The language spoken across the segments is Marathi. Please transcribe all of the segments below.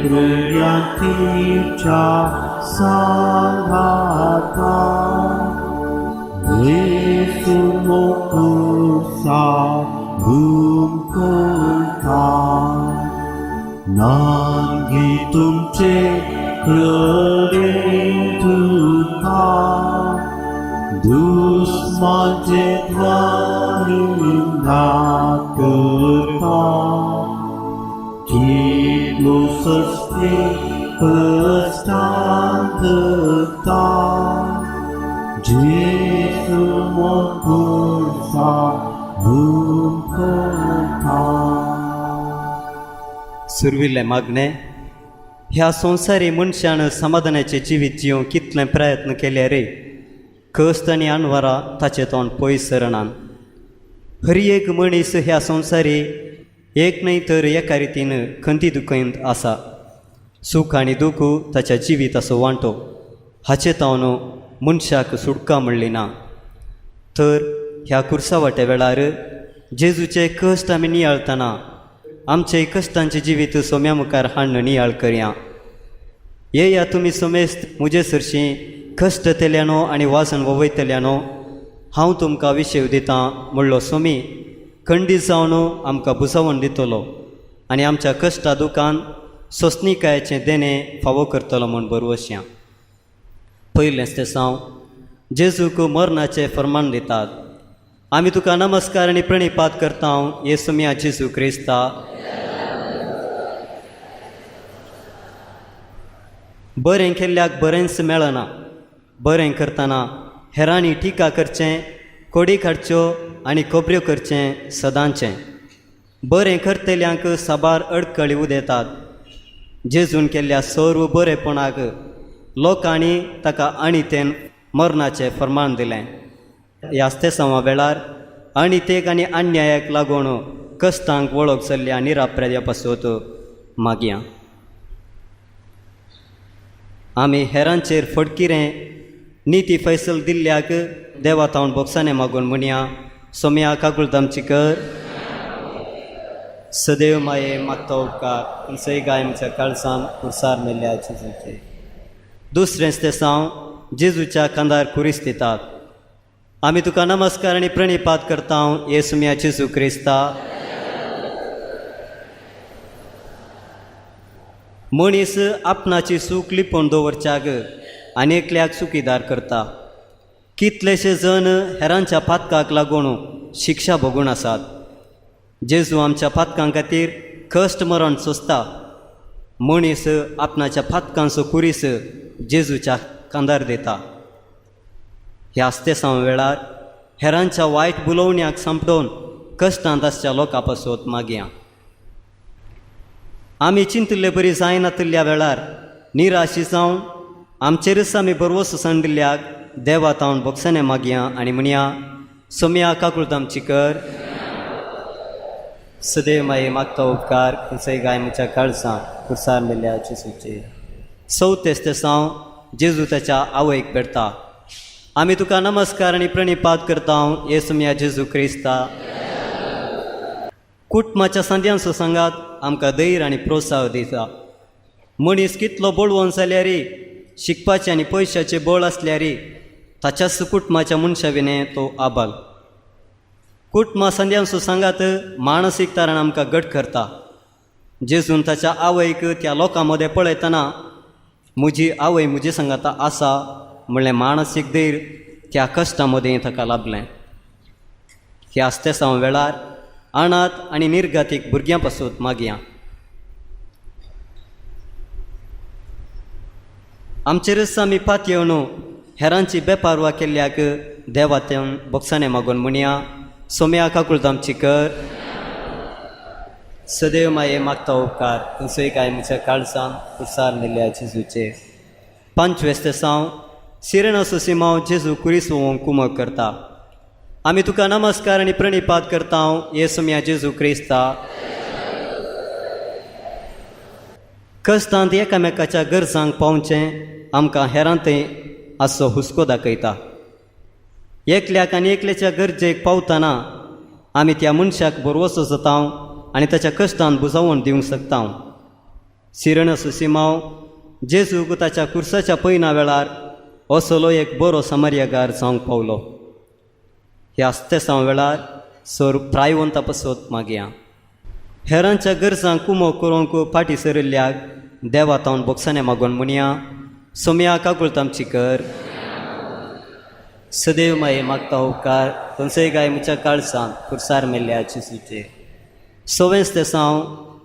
प्रियांतीच्या सांगाता येशू मोकुसा भूमकोता नांगी तुमचे हृदय तुका दुश्मनाचे ध्वनी नाकता किलोसस्ते प्रस्तांतता जेसु मोकुसा भूमकोता. सुरविल्ले मागणे ह्या संवसारी मनशान समाधानाचे जिवीत जिवंक कितले प्रयत्न केले रे, कस्त आनी अनवरां ताचे तोंड पयस सरणान. हर एक मनीस ह्या संवसारी एक न्हय तर एका रितीन खंती दुखयंत आसा. सूख आनी दूख ताच्या जिविताचो वांटो. हाचे तावन मनशाक सुटका म्हणली ना. तर ह्या कुर्सावाट्या वेळार जेजूचे कश्ट आमी नियाळतना आमचे कश्टांचे जिवीत सोम्या मुखार हाडून नियाळ करया. येया तुमी सोमेस्त मुजे सरशीं कश्ट तेल्यानो आनी वासन ववयतल्यानो हांव तुमकां विशेव दितां म्हणलो सोमी खंडीत जावन आमकां बुजावण दितलो आनी आमच्या कश्टा दुखान सोंसणीकायेचें देणें फावो करतलो म्हूण बरवश्यां. पयलेंच तें साव जेजूक मरणाचें फर्मान दितात. आमी तुका नमस्कार आनी प्रणिपात करता येसुमिया जेजू क्रिस्ता. बरें केल्ल्याक बरेंच मेळना. बरें करतना हेरांनी टिका करचें, कोडी काडच्यो आनी खोबऱ्यो करचें सदांचें. बरें करतल्यांक साबार अडकळी उदेतात. जेजून केल्ल्या सर्व बरेपणाक लोकांनी ताका आणितेन मरणाचें फर्मान दिलें. ह्याच तेसावा वेळार आणितेक आनी अन्यायाक लागून कश्टांक वळख जाल्ल्या निराप्राद्या पासत मागया. आमी हेरांचेर फडकिरें निती फैसल दिल्ल्याक देवा तावन बोगसाने मागून म्हणया सोम्या काकुळदामची कर. सदैव माये मागता उपकार सई गायमच्या काळसान उसार मेल्ल्या जेजूचे. दुसरेंच तें साव जेजूच्या कांदार कुरीस दितात. आमी तुका नमस्कार आनी प्रणिपात करता येसुमिया जेजू क्रिस्ता. मनीस आपणाची सूख लिपोवन दवरच्याक आनेकल्याक सुखीदार करता. कितलेशे जण हेरांच्या पातकाक लागून शिक्षा भोगून आसात. जेजू आमच्या पातकां खातीर कश्ट मरण सोंसता. मनीस आपणाच्या पातकांचो कुरीस जेजूच्या कांदार दिता. ह्याच तेसाव वेळार हेरांच्या वायट बुलोवण्याक सांपडोवन कश्टांत आसच्या लोकां पासत मागया. आमी चिंतले बरी जायनातल्या वेळार निराशी जावन आमचेरच आमी बरवस संडिल्ल्याक देवा तावन बोगसाने मागया आनी म्हणया सोम्या काकुळदामची कर. सदैव माये मागता उपकार खंयचय गायमुच्या काळजां कुर्सार मेल्ल्या जेजूचे. चवथेच तेसाव जेजू ताच्या आवयक भेटता. आमी तुका नमस्कार आनी प्रणिपात करता येसुमिया जेजू क्रिस्ता. कुटुंबाच्या सांद्यांचो सांगात आमकां धैर्य आनी प्रोत्साह दिता. मनीस कितलो बळवंत जाल्यार शिकपाचें आनी पयशाचें बळ आसल्यार ताच्याच कुटुंबाच्या मनशा विने तो आबाल. कुटुंबा सांद्यांचो सांगात मानसीक तरान आमकां घट करता. जेजून ताच्या आवयक त्या लोकां मदें पळयतना म्हजी आवय म्हजे सांगाता आसा म्हणलें मानसीक धैर्य त्या कश्टां मदें ताका लाभलें. ह्याच तेसाव वेळार अनाथ आनी निर्गतीक भुरग्यां पासून मागया. आमचेरच आमी पात येवन हेरांची बेपारवा केल्ल्याक देवात्यान बोगसाने मागून म्हणया सोम्या काकुळदामची कर. सदैव माये मागता उपकार खंयचय गायमुच्या काळजान उसार मेल्ल्या जेजूचे. पंचवेस तेसाव सिरेनाचो सिमांव जेजू कुरीस वोवंक कुमक करता. आमी तुका नमस्कार आनी प्रणिपात करता येसुमिया जेजू क्रिस्ता. कश्टांत एकामेकाच्या गरजांक पावचें आमकां हेरांतय आसचो हुस्को दाखयता. एकल्याक आनी एकल्याच्या गरजेक पावतना आमी त्या मनशाक बरवसो जाता आनी ताच्या कश्टांत बुजावण दिवंक शकता. सिरणस सिमांव जेजूक ताच्या कुर्साच्या पयना वेळार असलो एक बरो समार्यगार जावंक पावलो. ह्या आस्तेसांव वेळार सर प्रायवंता पसत मागया. हेरांच्या गरजांक कुमो करूंक फाटी सरिल्ल्याक देवा तावन बोगसाने मागोन म्हणया, सोम्या काकुळतामची कर. सदैव माये मागता उपकार खंयचोय गाय म्हज्या काळजांत कुर्सार मेल्ल्या जेजूचे. सवेंच ते साव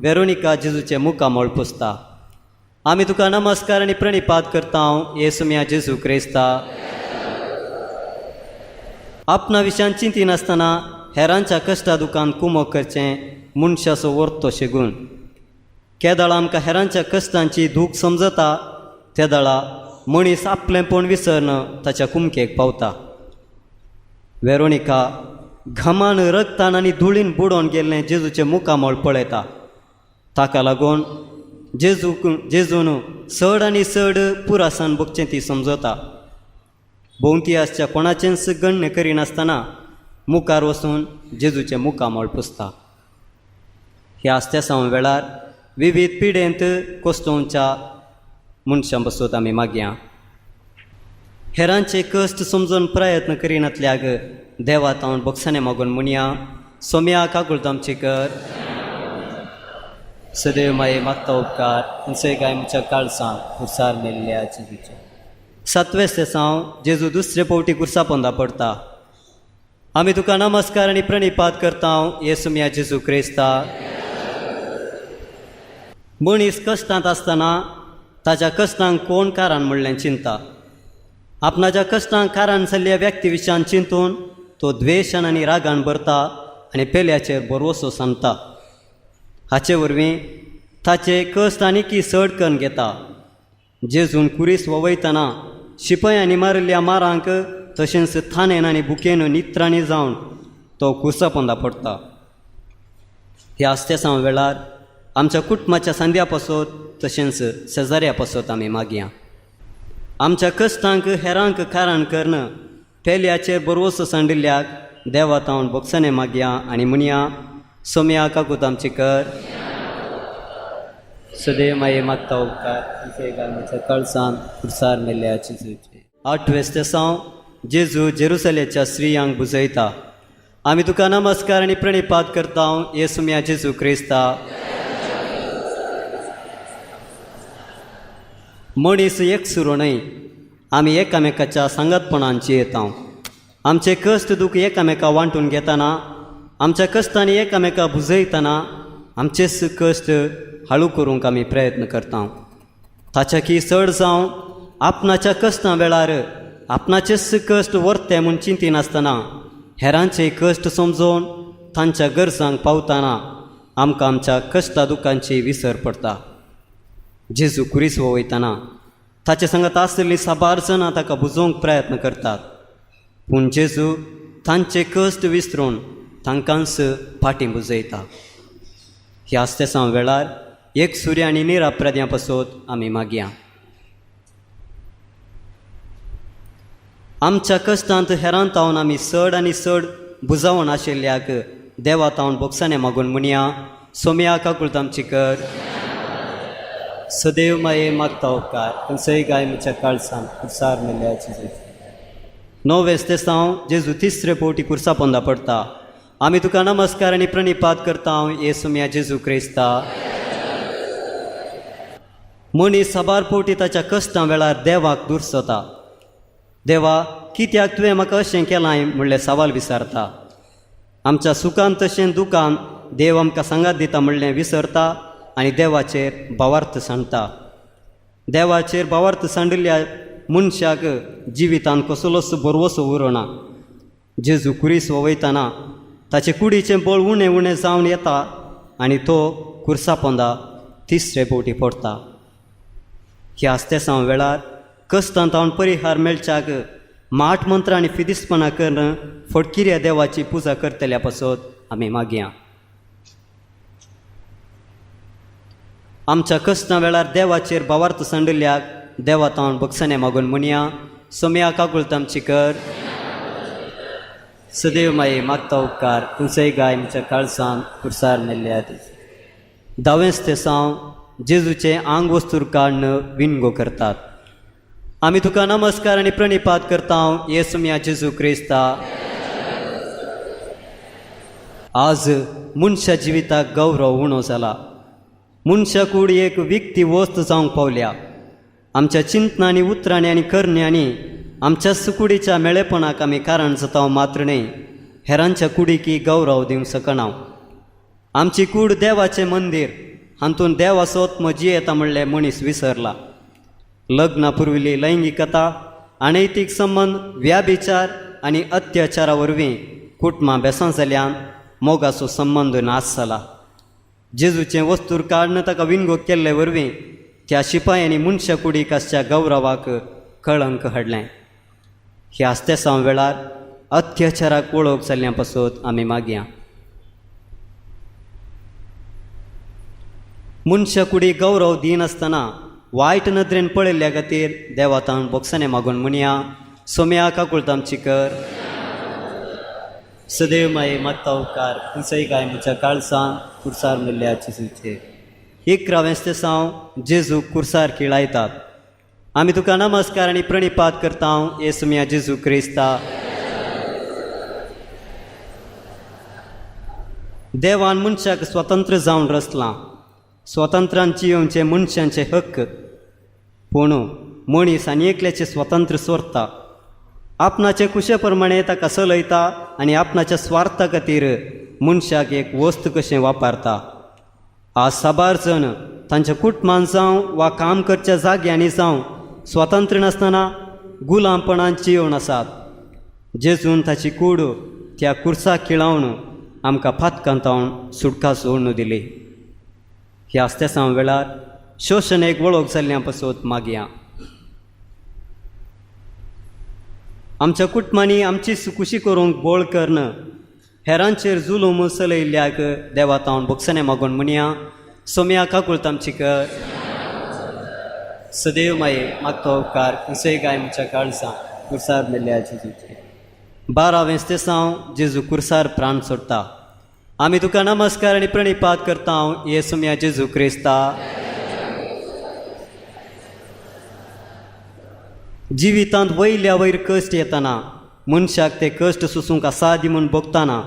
वेरोनिका जेजूचे मुखामोळ पुसता. आमी तुका नमस्कार आनी प्रणिपात करता येसुम्या जेजू क्रिस्ता. आपणा विशयान चिंती नासतना हेरांच्या कश्टा दुखान कुमो करचें मनशाचो वर्तो शेगून. केदाळ आमकां हेरांच्या कश्टांची दूख समजता त्या दाळा मनीस आपलेंपण विसरन ताच्या कुमकेक पावता. वेरोनिका घामान रगतान आनी धुळीन बुडोवन गेल्लें जेजूचें मुखामोळ पळयता. ताका लागून जेजून चड आनी चड पुरासान बगचें ती समजता. भोंवती आसच्या कोणाचेंच गण्य करिनासतना मुखार वचून जेजूचें मुखामोळ पुसता. ह्या आस्त्यासांव वेळार विविध पिडेंत कोस्तोवच्या मनशां बसत आमी मागया. हेरांचे कश्ट समजून प्रयत्न करिनातल्याक देवा तावन बोगसाने मागून म्हणया, सोम्या काकुळतामची कर. सदैव माये मागता उपकार खंयचोय गाय म्हज्या काळजांत कुर्सार मेल्ल्या जेजूचे. 7वें दिसांव जेजू दुसरे फावटी कुर्सा पोंदा पडटा. आमी तुका नमस्कार आनी प्रणिपात करता येसुम्या जेजू क्रिस्ता. मनीस कश्टांत आसतना ताच्या कश्टांक कोण कारण म्हणलें चिंता. आपणाच्या कश्टांक कारण जाल्ल्या व्यक्ती विशयान चिंतून तो द्वेशान आनी रागान भरता आनी पेल्याचेर बरवसो सांगता. हाचे वरवीं ताचे कश्ट आनीकी चड करून घेता. जेजून कुरीस वयतना शिपयांनी मारिल्ल्या मारांक तशेंच थानेन आनी बुकेन नित्रांनी जावन तो कुर्सा पोंदा पडटा. ह्या आस्त्यासांव वेळार आमच्या कुटुंबाच्या सांद्या पासत तशेंच शेजाऱ्या पासत आमी मागया. आमच्या कश्टांक हेरांक कारण करन पेल्याचेर बरवसो सांडिल्ल्याक देवा तावन बोगसाने मागया आनी म्हणया, सोम्या काकुळतामची कर. सदैव माये मागता उपकार खंयचोय गाय म्हज्या काळजांत कुर्सार मेल्ल्या जेजूचे. 8वें दिसांव जेजू जेरुसलेमच्या स्त्रियांक बुजयता. आमी तुका नमस्कार आनी प्रणिपात करता येसुम्या जेजू क्रिस्ता. मनीस एक सुरो न्हय, आमी एकामेकाच्या सांगतपणांची येता. आमचे कश्ट दूख एकामेका वांटून घेतना, आमच्या कश्टांनी एकामेका बुजयतना आमचेच कश्ट हळू करूंक आमी प्रयत्न करता. ताच्या की चड जावं आपणाच्या कश्टां वेळार आपणाचेच कश्ट वर्ते म्हूण चिंती नासतना हेरांचे कश्ट समजून तांच्या गरजांक पावतना आमकां आमच्या कश्टा दुखांची विसर पडटा. जेजू कुरीस वयतना ताचे सांगत आसलेलीं साबार जाणां ताका बुजोवंक प्रयत्न करतात. पूण जेजू तांचे कश्ट विसरून तांकांच फाटीं बुजयता. ह्या आस्तेसांव वेळार एक सूर्य आनी निरापराध्यां पासत आमी मागया. आमच्या कश्टांत हेरांत तावन आमी चड आनी चड बुजावण आशिल्ल्याक देवा तावन बोगसाने मागून म्हणया, सोम्या काकुळतामची कर. सदैव माये मागता उपकार खंयचोय गाय म्हज्या काळजांत कुर्सार मेल्ल्या जेजूचे. 9वें दिसांव जेजू तिसरे फावटी कुर्सा पोंदा पडटा. आमी तुका नमस्कार आनी प्रणिपात करता येसुम्या जेजू क्रिस्ता. मनीस साबार फावटी ताच्या कश्टां वेळार देवाक दुर्सता. देवा, कित्याक तुवें म्हाका अशें केलां म्हणलें सवाल विचारता. आमच्या सुखान तशें दुखान देव आमकां सांगात दिता म्हणलें विसरता आनी देवाचेर भावार्थ सांडटा. देवाचेर भावार्थ सांडिल्ल्या मनशाक जिवितान कसलोच बरवसो उरना. जेजू कुरीस वयतना ताचे कुडीचें बळ उणें उणें जावन येता आनी तो कुर्सा पोंदा तिसरे फावटी पडटा. ह्या आस्तेसांव वेळार कश्टांत तावन परिहार मेळच्याक माठ मंत्र आनी फिदिसपणां करून फटकिऱ्या देवाची पुजा करतल्या पासत आमी मागया. आमच्या कश्टां वेळार देवाचेर भावार्थ सांडिल्ल्याक देवा तावन बोगसाने मागून म्हणया, सोम्या काकुळतामची कर. सदैव माये मागता उपकार खंयचोय गाय म्हज्या काळजांत कुर्सार मेल्ल्या. 10वें दिसांव जेजूचे आंग वस्तूर काढणं विनगो करतात. आमी तुका नमस्कार आनी प्रणिपात करता येसुम्या जेजू क्रिस्ता. आज मनशा जिविताक गौरव उणो जाला. मनशा कूड एक विकती वस्त जावंक पावल्या. आमच्या चिंतनांनी उतरांनी आनी करण्यांनी आमच्या सुकुडीच्या मेळेपणाक आमी कारण जाता मात्र न्ही हेरांच्या कुडीकी गौरव दिवंक शकना. आमची कूड देवाचें मंदीर, हातूंत देवाचो आत्मो जियेता म्हणलें मनीस विसरला. लग्ना पुर्विल्ली लैंगिकता, अनैतीक संबंध, व्याभिचार आनी अत्याचारा वरवीं कुटुंबां बेसां जाल्ल्यान मोगाचो संबंद नाश जाला. जेजूचें वस्तूर काडन ताका विनगो केल्ले वरवीं त्या शिपायांनी मनशा कुडीक आसच्या गौरवाक कळंक हाडलें. ह्या आस्तेसां वेळार अत्याचाराक वळख जाल्ल्या पासून आमी मागया. मनशा कुडीक गौरव दिनासतना वायट नदरेन पळयल्ल्या खातीर देवातान बोगसाने मागून म्हणया. सोम्या काकुळतामची कर. सदैव माये मागता उपकार खंयचय काय म्हज्या काळसान कुर्सार मेल्ल्या जेजूचे. 11वें साव जेजू कुर्सार किळायतात. आमी तुका नमस्कार आनी प्रणिपात करता येसुम्या जेजू क्रिस्ता. देवान मनशाक स्वतंत्र जावन रचलां. स्वतंत्रान जियोवचे मनशांचे हक्क. पूण मनीस आनी एकल्याचें स्वतंत्र सोरता. आपणाचे कुशे प्रमाणे ताका चलयता आनी आपणाच्या स्वार्था खातीर मनशाक एक वस्त कशें वापरता. आज साबार जण तांच्या कुटुंबांत जावं वा काम करच्या जाग्यांनी जावं स्वतंत्र नासतना गुलामपणान जियोवन आसात. जेजून ताची कूड त्या कुर्साक खिळावन आमकां फातकांतावन सुटका सोडून दिली. ह्या आस्तेसां वेळार शोशणेक वळख जाल्ल्या पासून मागया. आमच्या कुटुंबांनी आमची सुकुशी करूंक बोळ करण हेरांचेर जुलूम चलयल्ल्याक देवातावन बोगसाने मागून म्हणया. सोम्या काकुळतामची कर. सदैव माये मागता उपकार खंयचय काय म्हज्या काळजां कुर्सार मेल्ल्या जेजूचे. 12वें साव जेजू कुर्सार प्राण सोडटा. आमी तुका नमस्कार आनी प्रणिपात करता येसुम्या जेजू क्रिस्ता. जिवितांत वयल्या वयर कश्ट येतना मनशाक ते कश्ट सोसूंक आसादी म्हूण भोगतना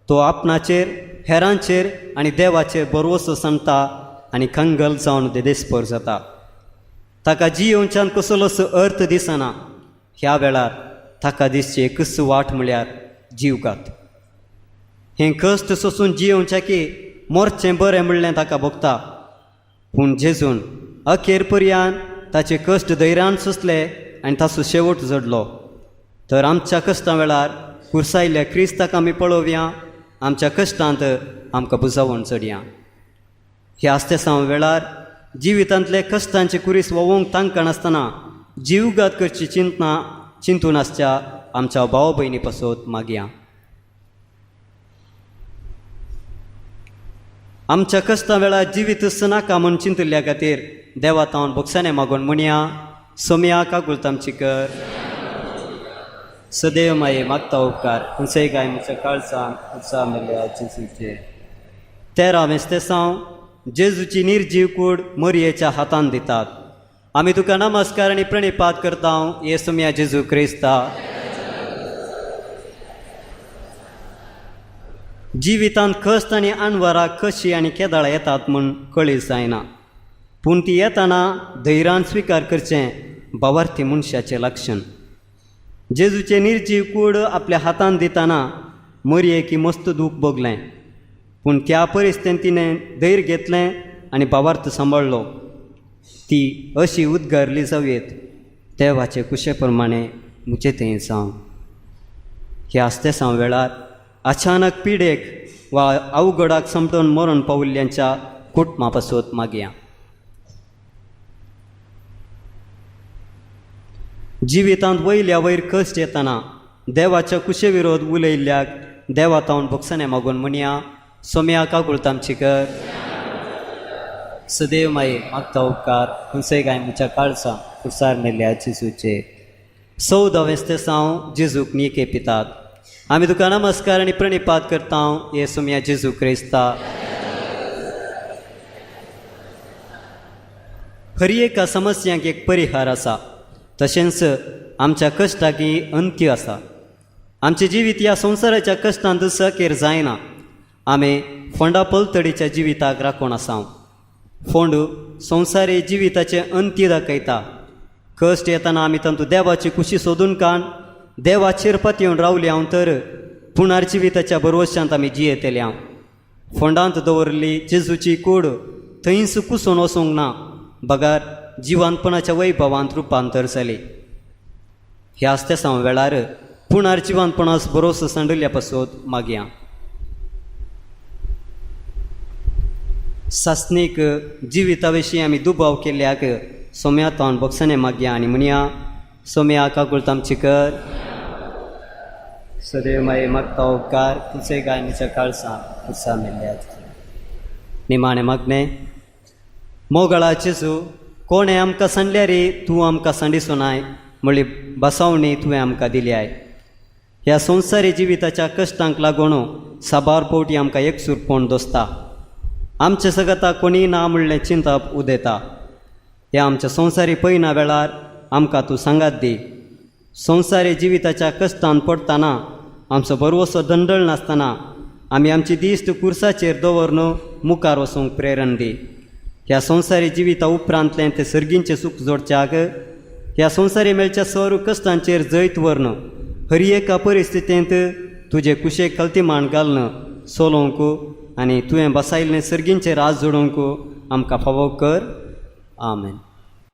तो आपणाचेर, हेरांचेर आनी देवाचेर भरवोसो सांडटा आनी खंगल जावन देदेस्पर जाता. ताका जियोवच्यान कसलोच अर्थ दिसना. ह्या वेळार ताका दिसची एकच वाट म्हळ्यार जीवघात. हें कश्ट सोसून जियोवचें की मोरचें बरें म्हणलें ताका भोगता. पूण जेजून अखेर पर्यान ताचे कश्ट धैर्यान सोंसले आनी ताचो शेवट जडलो. तर आमच्या कश्टां वेळार कुर्सायल्ल्या क्रिस्ताक आमी पळोवया. आमच्या कश्टांत आमकां बुजावण चडया. ह्या आस्तेसां वेळार जिवितांतले कश्टांचे कुरीस वोवंक तांकां नासतना जीवघात करची चिंतून आसच्या आमच्या भाव भयणी पासून मागया. आमच्या कश्टां वेळार जिवीतच नाका म्हूण चिंतल्ल्या खातीर देवातावन बोगसाने मागून म्हणया. सोम्या काकुळतामची कर. सदैव माये मागता उपकार खंयचय काय म्हज्या काळजां कुर्सार मेल्ल्या जेजूचे. 13वें साव जेजूची निर्जीव कूड मरयेच्या हातान दितात. आमी तुका नमस्कार आनी प्रणिपात करता येसुम्या जेजू क्रिस्ता. जिवितांत कश्ट आनी आनवरां कशी आनी केदाळ येतात म्हूण कळीस जायना. पूण ती येताना धैर्यान स्विकार करचें भावार्थी मनशाचें लक्षण. जेजूचें निर्जीव कूड आपल्या हातान दितना मरयेकी मस्त दूख भोगलें. पूण त्या परिस्थितीन तिणें धैर्य घेतलें आनी भावार्थ सांबाळ्ळो. ती अशी उद्गारली जावेत देवाचे कुशे प्रमाणे म्हजें तें जावं. ह्या आस्तेसां वेळार अचानक पिडेक वा अवघडाक समटून मरण पाविल्ल्यांच्या कुटुंबा पासून मागया. जिवितांत वयल्या वयर कश्ट येतना देवाच्या कुशे विरोध उलयल्ल्याक देवातावन बोगसाने मागून म्हणया. सोम्या काकुळतामची कर. सदैव माये मागता उपकार खंयचय काय म्हज्या काळजां कुर्सार मेल्ल्या जेजूचे. 14वें साव जेजूक निके पितात. आमी तुका नमस्कार आनी प्रणिपात करता येसुम्या जेजू क्रिस्ता. हर एका समस्यांक एक परिहार आसा, तशेंच आमच्या कश्टाकी अंत्य आसा. आमचें जिवीत ह्या संवसाराच्या कश्टांत सकेर जायना. आमी फोंडा पलतडीच्या जिविताक राखून आसाव. फोंड संवसारी जिविताचें अंत्य दाखयता. कश्ट येतना आमी तातूंत देवाची खुशी सोदून काण देवाचेर पातयेवन रावली हांव तर पुणार जिविताच्या भरवशांत आमी जियेतले हांव. फोंडांत दवरली जेजूची कूड थंयच कुसून वचूंक ना. बगार जिवानपणाच्या वैभवांत रुपांतर जाली. ह्याच त्या वेळार पुणार जिवानपणास भरोसो सांडल्या पासून मागया. सासनीक जिविता विशीं आमी दुबाव केल्ल्याक सोम्या तोंड बक्षणे मागया आनी म्हणया, सोम्या काकुळत आमची कर, सदैव माये मागता उपकार, तुजे गायनीच्या काळसा उत्साह मेल्ल्यात. निमाणें मागणें. मोगळा जेजू, कोणें आमकां सांडल्या रे तूं आमकां सांडिसूं नाय, म्हणली बसावणी तुवें आमकां दिल्याय. ह्या संवसारी जिविताच्या कश्टांक लागून साबार पोवटी आमकां एकसूरपण दोसता. आमच्या सगताक कोणी ना म्हणलें चिंतप उदेता. ह्या आमच्या संवसारी पयना वेळार आमकां तूं सांगात दी. संवसारी जिविताच्या कश्टांत पडटना आमचो बरवसो दंडळ नासतना आमी आमची दिश्ट कुर्साचेर दवरून मुखार वचूंक प्रेरण दी. ह्या संवसारी जिविता उपरांतलें तें सर्गींचें सूख जोडच्याक ह्या संवसारी मेळच्या सर कश्टांचेर जैत व्हरून हर एका परिस्थितींत तुजे कुशेक कल्तिमाण घालून सोलोवंक आनी तुवें बसायल्लें सर्गींचें राज जोडूंक आमकां फावो कर. आमेन.